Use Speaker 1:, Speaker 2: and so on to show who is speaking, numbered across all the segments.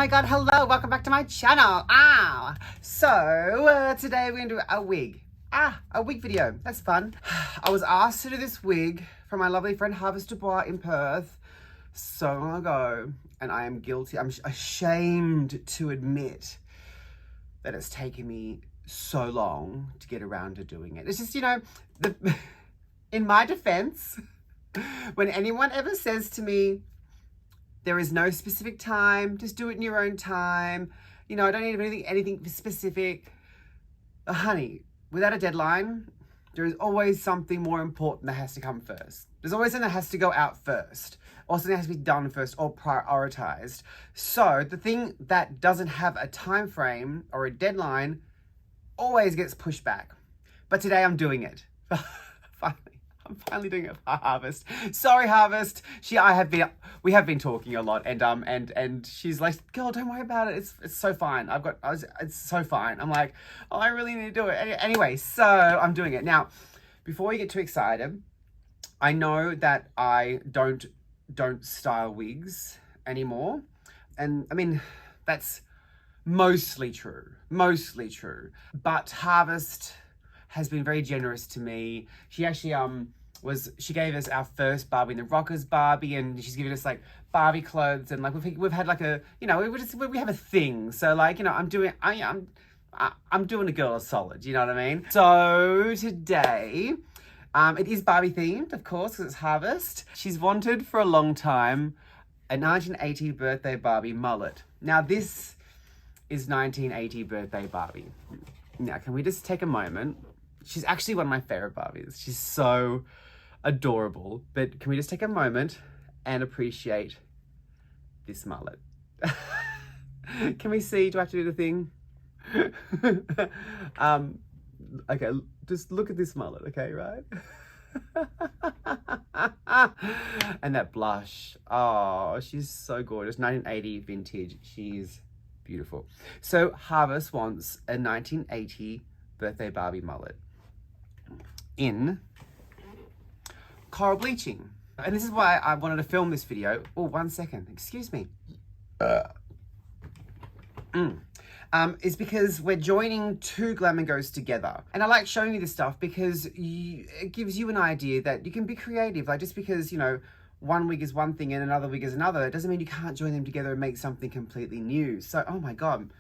Speaker 1: my god, hello, welcome back to my channel. Today we're gonna do a wig. A wig video. That's fun. I was asked to do this wig from my lovely friend Harvest Dubois in Perth so long ago, and I am guilty. I'm ashamed to admit that it's taken me so long to get around to doing it. It's just, you know, in my defense, when anyone ever says to me, there is no specific time, just do it in your own time, you know, I don't need anything specific. Honey, without a deadline, there is always something more important that has to come first. There's always something that has to go out first, or something that has to be done first, or prioritized. So the thing that doesn't have a time frame or a deadline always gets pushed back. But today I'm doing it. I'm finally doing it for Harvest. Sorry, Harvest. We have been talking a lot, and she's like, girl, don't worry about it. It's so fine. It's so fine. I'm like, oh, I really need to do it. Anyway, so I'm doing it. Now, before you get too excited, I know that I don't style wigs anymore. And I mean, that's mostly true. But Harvest has been very generous to me. She actually she gave us our first Barbie and the Rockers Barbie, and she's given us like Barbie clothes, and like we've had like a, you know, we have a thing. So like, you know, I'm doing a girl a solid, you know what I mean? So today, it is Barbie themed, of course, because it's Harvest. She's wanted for a long time a 1980 Birthday Barbie mullet. Now this is 1980 Birthday Barbie. Now, can we just take a moment? She's actually one of my favorite Barbies. She's so adorable. But can we just take a moment and appreciate this mullet? Can we see? Do I have to do the thing? Okay, just look at this mullet, okay, right? And that blush. Oh, she's so gorgeous. 1980 vintage. She's beautiful. So Harvest wants a 1980 Birthday Barbie mullet in coral bleaching. And this is why I wanted to film this video. Oh, 1 second, excuse me. Is because we're joining two Glam and Goes together. And I like showing you this stuff because it gives you an idea that you can be creative. Like, just because, you know, one wig is one thing and another wig is another, it doesn't mean you can't join them together and make something completely new. So, oh my God.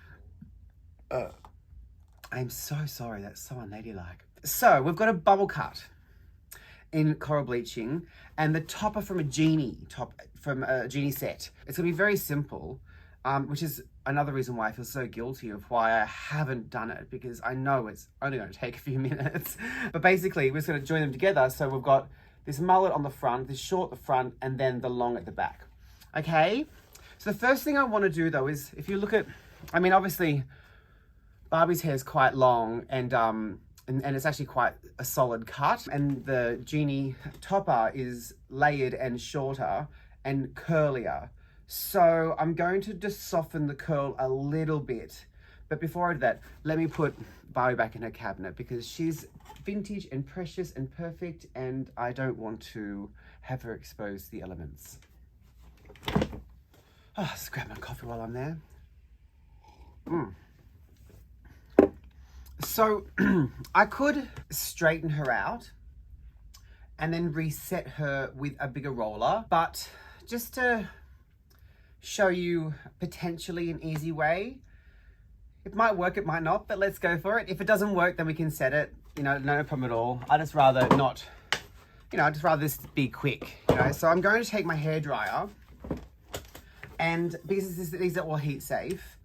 Speaker 1: I'm so sorry, that's so unladylike. So, we've got a bubble cut in coral bleaching, and the topper from a Jeannie set. It's gonna be very simple, which is another reason why I feel so guilty of why I haven't done it, because I know it's only gonna take a few minutes. But basically, we're just gonna join them together. So we've got this mullet on the front, this short at the front, and then the long at the back. Okay? So the first thing I wanna do though is, if you look at, I mean, obviously, Barbie's hair is quite long, and it's actually quite a solid cut. And the Jeannie Topper is layered and shorter and curlier. So I'm going to just soften the curl a little bit. But before I do that, let me put Barbie back in her cabinet, because she's vintage and precious and perfect, and I don't want to have her expose the elements. Oh, just grab my coffee while I'm there. So I could straighten her out and then reset her with a bigger roller, but just to show you potentially an easy way, it might work, it might not, but let's go for it. If it doesn't work, then we can set it, you know, no problem at all. I just rather not, you know, I'd just rather this be quick, you know. So I'm going to take my hairdryer, and because these are all heat safe,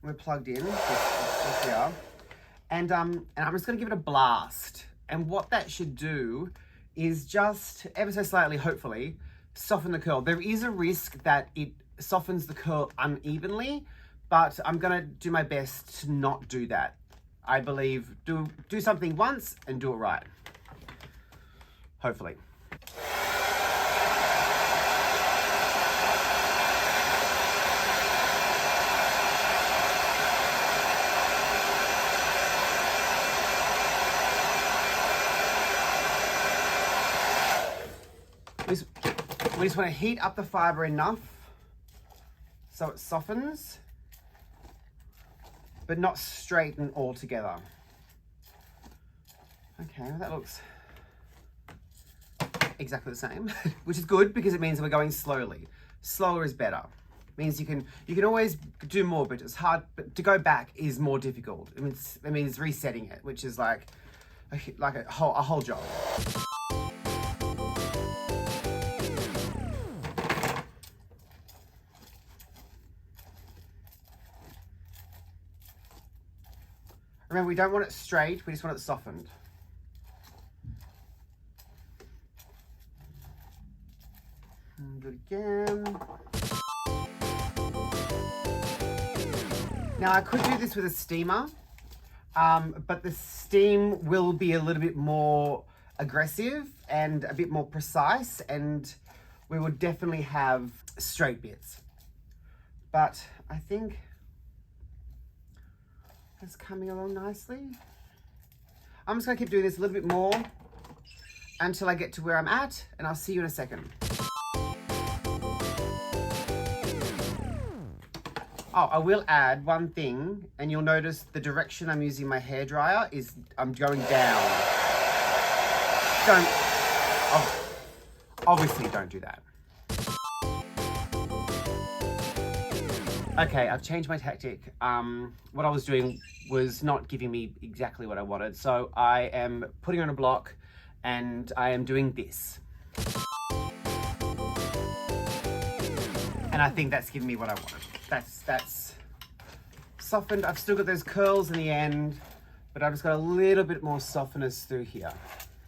Speaker 1: we're plugged in, just here. And I'm just gonna give it a blast. And what that should do is just ever so slightly, hopefully, soften the curl. There is a risk that it softens the curl unevenly, but I'm gonna do my best to not do that. I believe do something once and do it right. Hopefully. We just want to heat up the fiber enough so it softens, but not straighten all together. Okay, well, that looks exactly the same, which is good because it means we're going slowly. Slower is better. Means you can always do more, but it's hard. But to go back is more difficult. It means resetting it, which is like a whole job. Remember, we don't want it straight. We just want it softened. And do it again. Now I could do this with a steamer, but the steam will be a little bit more aggressive and a bit more precise, and we would definitely have straight bits. But I think it's coming along nicely. I'm just gonna keep doing this a little bit more until I get to where I'm at, and I'll see you in a second. Oh, I will add one thing, and you'll notice the direction I'm using my hairdryer is I'm going down. Obviously don't do that. Okay, I've changed my tactic. What I was doing was not giving me exactly what I wanted, so I am putting on a block and I am doing this. And I think that's giving me what I wanted. That's softened. I've still got those curls in the end, but I've just got a little bit more softness through here.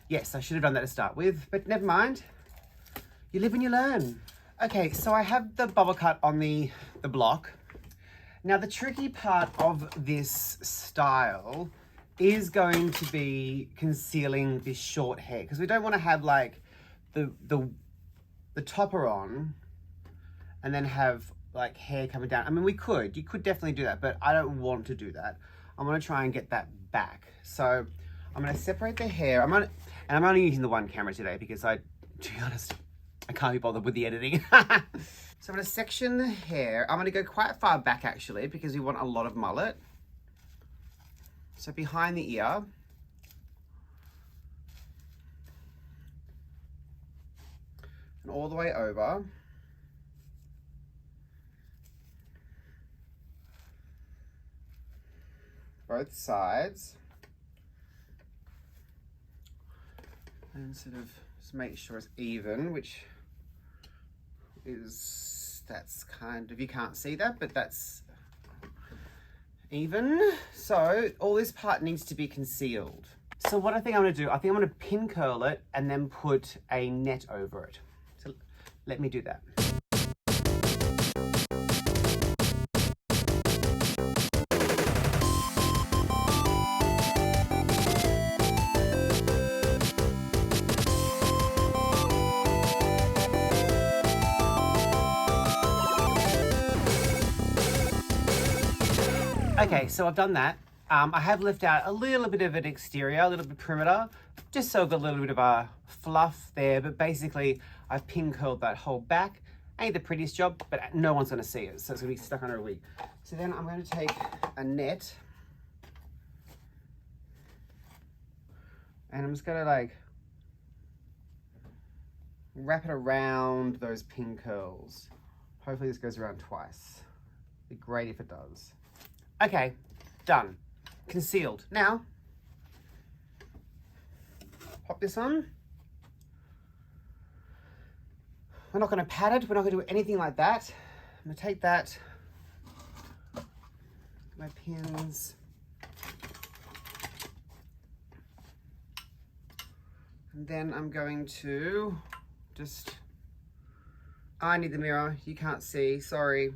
Speaker 1: Yes, I should have done that to start with, but never mind. You live and you learn. Okay, so I have the bubble cut on the block. Now the tricky part of this style is going to be concealing this short hair, because we don't want to have like the topper on and then have like hair coming down. I mean, you could definitely do that, but I don't want to do that. I'm gonna try and get that back. So I'm gonna separate the hair. And I'm only using the one camera today because to be honest, I can't be bothered with the editing. So I'm gonna section the hair. I'm gonna go quite far back actually, because we want a lot of mullet. So behind the ear. And all the way over. Both sides. And sort of just make sure it's even, which is, that's kind of, you can't see that, but that's even. So all this part needs to be concealed. So what I think I'm gonna do, I think I'm gonna pin curl it and then put a net over it. So let me do that. Okay, so I've done that. I have left out a little bit of an exterior, a little bit of perimeter, just so I've got a little bit of a fluff there, but basically I've pin curled that whole back. Ain't the prettiest job, but no one's gonna see it, so it's gonna be stuck under a wig. So then I'm gonna take a net, and I'm just gonna like wrap it around those pin curls. Hopefully this goes around twice. It'd be great if it does. Okay, done. Concealed. Now, pop this on. We're not going to pat it. We're not going to do anything like that. I'm going to take that, my pins, and then I'm going to just, I need the mirror. You can't see, sorry.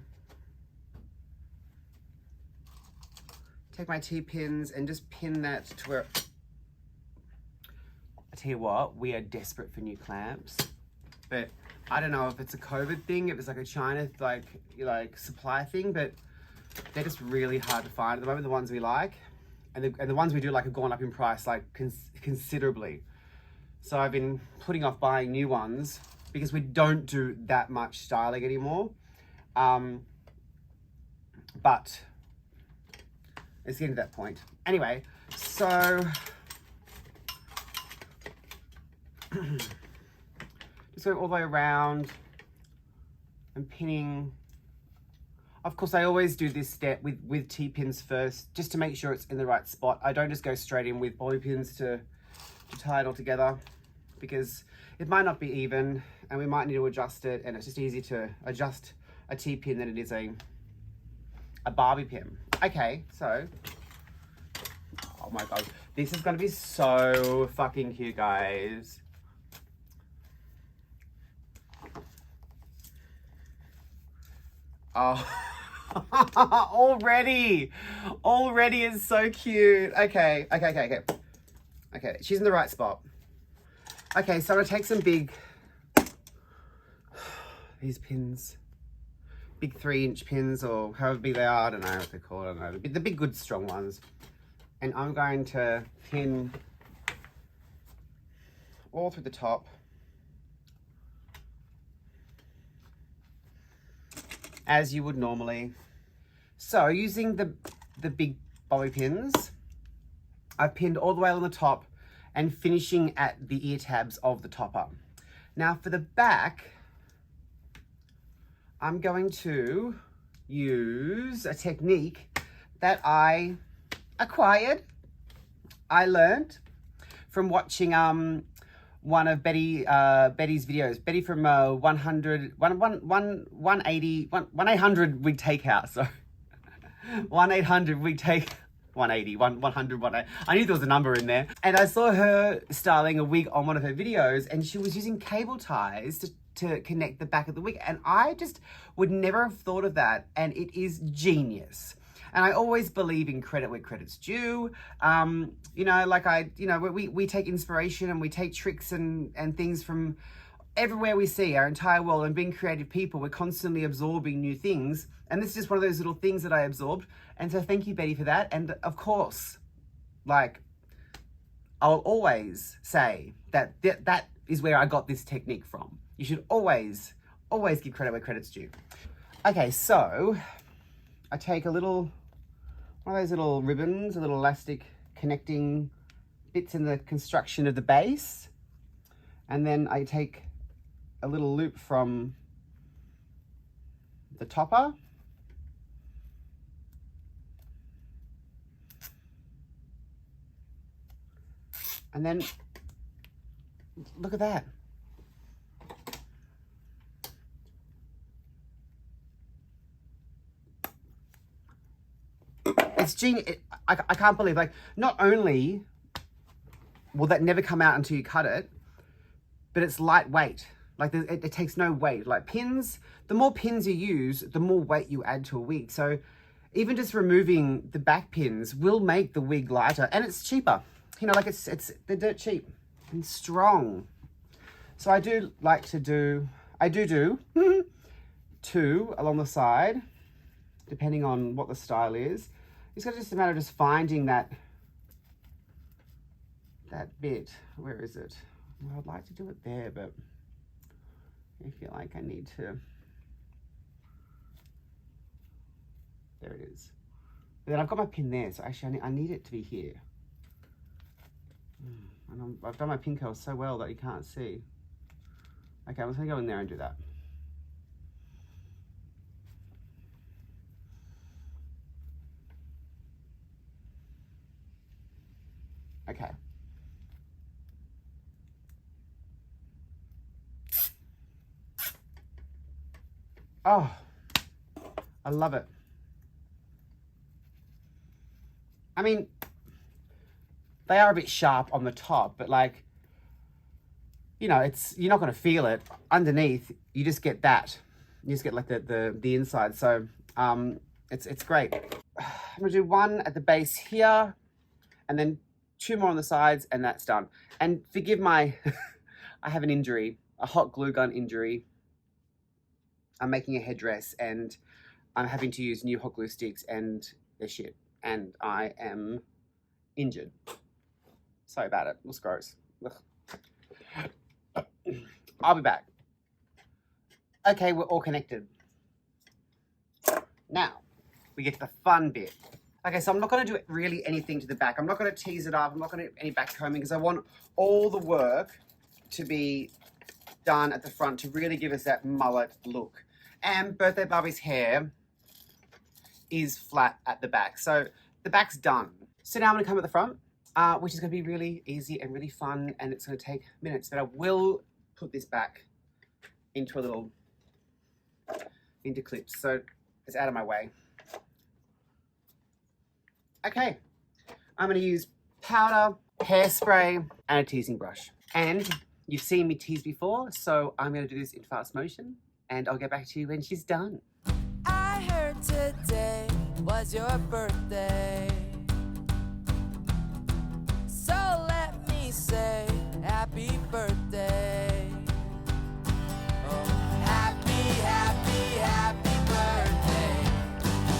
Speaker 1: Take my T-pins and just pin that to where, I tell you what, we are desperate for new clamps, but I don't know if it's a COVID thing, if it's like a China like supply thing, but they're just really hard to find at the moment, the ones we like, and the ones we do like have gone up in price like considerably. So I've been putting off buying new ones because we don't do that much styling anymore, but It's getting to that point. Anyway, so just going all the way around and pinning. Of course, I always do this step with T-pins first, just to make sure it's in the right spot. I don't just go straight in with bobby pins to tie it all together, because it might not be even and we might need to adjust it, and it's just easier to adjust a T-pin than it is a Barbie pin. Okay, so, oh my God, this is gonna be so fucking cute, guys. Oh, already is so cute. Okay, she's in the right spot. Okay, so I'm gonna take some big, these pins, big 3-inch pins, or however big they are, I don't know what they're called, I don't know, the big good strong ones. And I'm going to pin all through the top. As you would normally. So using the big bobby pins, I've pinned all the way on the top and finishing at the ear tabs of the topper. Now for the back, I'm going to use a technique that I acquired, I learned from watching one of Betty's videos. Betty from 1-800 Wig Takeout. So 1-800 Wig Take 180 100 180. I knew there was a number in there. And I saw her styling a wig on one of her videos, and she was using cable ties to connect the back of the wig, and I just would never have thought of that, and it is genius. And I always believe in credit where credit's due. You know, like we take inspiration and we take tricks and things from everywhere we see, our entire world, and being creative people, we're constantly absorbing new things. And this is just one of those little things that I absorbed. And so thank you, Betty, for that. And of course, like, I'll always say that that is where I got this technique from. You should always give credit where credit's due. Okay, so I take one of those little ribbons, a little elastic connecting bits in the construction of the base. And then I take a little loop from the topper. And then, look at that. It's genius. I can't believe, like, not only will that never come out until you cut it, but it's lightweight. Like, it takes no weight. Like pins, the more pins you use, the more weight you add to a wig. So even just removing the back pins will make the wig lighter, and it's cheaper. You know, like they're dirt cheap and strong. So I do like to do, two along the side, depending on what the style is. It's just a matter of just finding that bit. Where is it? Well, I'd like to do it there, but I feel like I need to. There it is. But then I've got my pin there, so actually I need it to be here. And I've done my pin curl so well that you can't see. Okay, I'm just gonna go in there and do that. Okay. Oh, I love it. I mean, they are a bit sharp on the top, but like, you know, you're not going to feel it. Underneath, you just get that. You just get like the inside. So it's great. I'm going to do one at the base here, and then 2 more on the sides, and that's done. And forgive my, I have an injury, a hot glue gun injury. I'm making a headdress, and I'm having to use new hot glue sticks, and they're shit. And I am injured. Sorry about it. It was gross. Ugh. I'll be back. Okay, we're all connected. Now, we get to the fun bit. Okay, so I'm not going to do really anything to the back. I'm not going to tease it up. I'm not going to do any back combing because I want all the work to be done at the front to really give us that mullet look. And Birthday Barbie's hair is flat at the back. So the back's done. So now I'm going to come at the front, which is going to be really easy and really fun. And it's going to take minutes. But I will put this back into into clips. So it's out of my way. Okay, I'm going to use powder, hairspray, and a teasing brush. And you've seen me tease before, so I'm going to do this in fast motion, and I'll get back to you when she's done.
Speaker 2: I heard today was your birthday, so let me say happy birthday. Oh, happy, happy, happy birthday.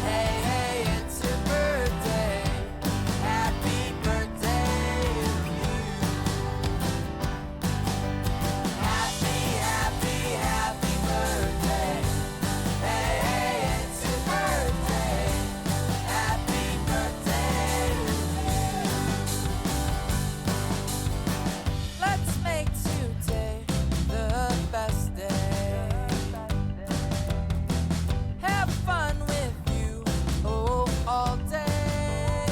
Speaker 2: Hey, hey, it's your birthday. Happy birthday to you. Happy, happy, happy birthday. Hey, hey, it's your birthday. Happy birthday to you. Let's make today the best day. Have fun with you, oh, all day.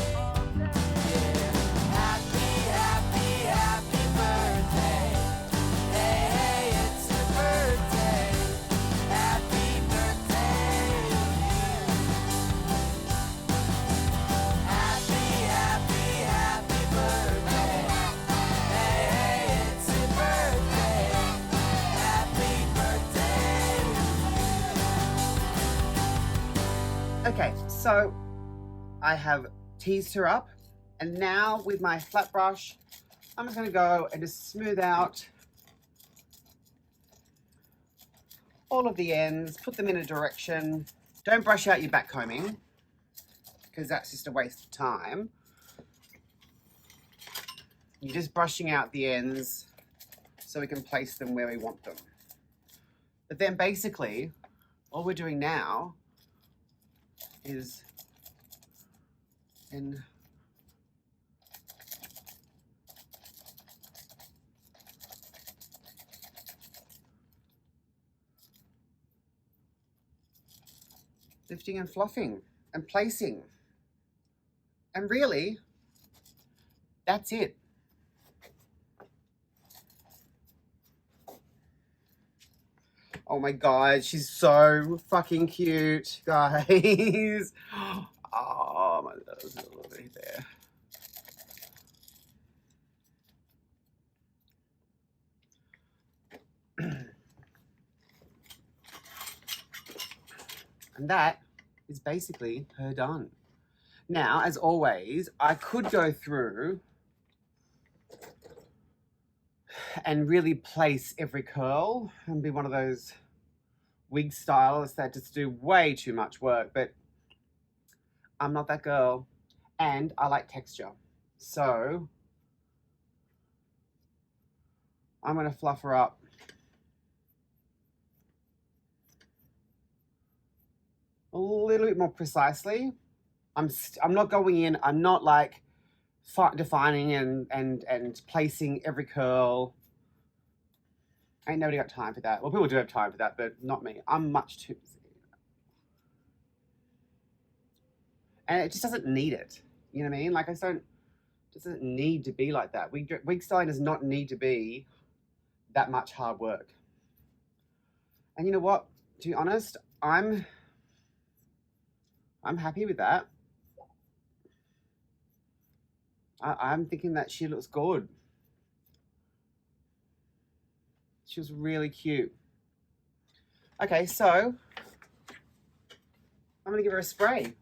Speaker 2: Yeah. Happy, happy, happy birthday. Hey, hey, it's your birthday. Happy birthday to you. Happy, happy, happy birthday. Hey, hey, it's your birthday. Happy birthday to you.
Speaker 1: Okay, so I have teased her up, and now with my flat brush, I'm just going to go and just smooth out all of the ends, put them in a direction. Don't brush out your back combing, because that's just a waste of time. You're just brushing out the ends so we can place them where we want them. But then basically, all we're doing now is in lifting and fluffing and placing. And really, that's it. Oh my God, she's so fucking cute, guys. Oh my God, there's a little bit there. And that is basically her done. Now, as always, I could go through and really place every curl and be one of those wig stylists that just do way too much work, but I'm not that girl, and I like texture. So I'm gonna fluff her up a little bit more precisely. I'm not going in, I'm not like defining and placing every curl. Ain't nobody got time for that. Well, people do have time for that, but not me. I'm much too busy. And it just doesn't need it. You know what I mean? Like, it doesn't need to be like that. Wig styling does not need to be that much hard work. And you know what? To be honest, I'm happy with that. I'm thinking that she looks good. She was really cute. Okay, so I'm gonna give her a spray.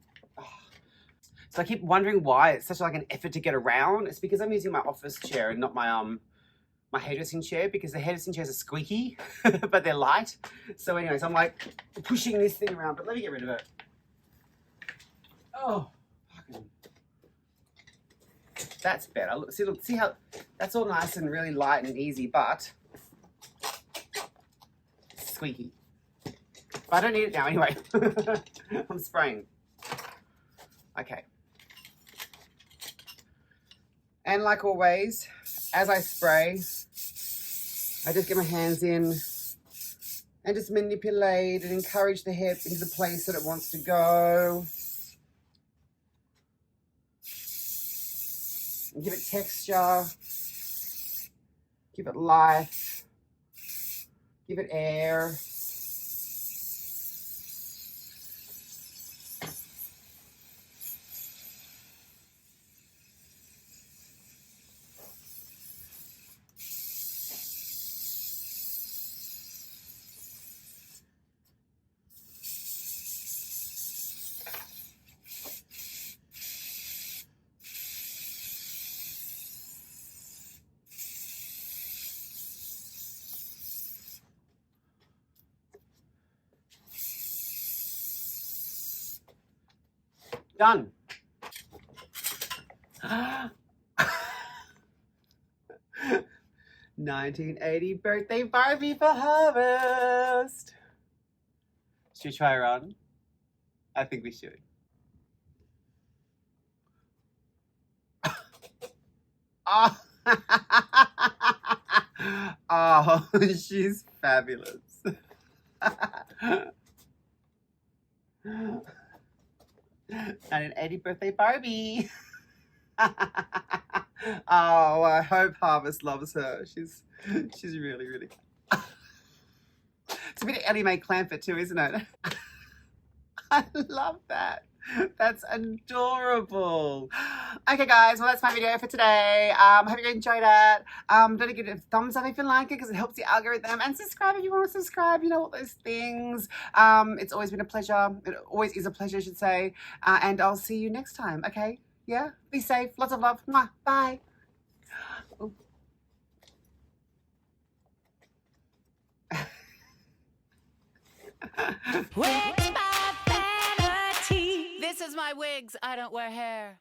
Speaker 1: So I keep wondering why it's such like an effort to get around. It's because I'm using my office chair and not my my hairdressing chair, because the hairdressing chairs are squeaky, but they're light. So anyways, I'm like pushing this thing around, but let me get rid of it. Oh, fucking. That's better. Look, see how that's all nice and really light and easy, but squeaky. But I don't need it now anyway. I'm spraying. Okay. And like always, as I spray, I just get my hands in and just manipulate and encourage the hair into the place that it wants to go. And give it texture, give it life, give it air. Done. 1980 Birthday Barbie for harvest. Should we try her on? I think we should. Oh, oh, she's fabulous. 1980 Birthday Barbie. Oh, I hope Harvest loves her. She's really, really. It's a bit of Ellie Mae Clamford too, isn't it? I love that. That's adorable. Okay, guys. Well, that's my video for today. Hope you enjoyed it. Don't forget to give it a thumbs up if you like it because it helps the algorithm. And subscribe if you want to subscribe. You know all those things. It's always been a pleasure. It always is a pleasure, I should say. And I'll see you next time. Okay? Yeah? Be safe. Lots of love. Mwah. Bye. Ooh.
Speaker 2: Wigs by Vanity. This is my wigs. I don't wear hair.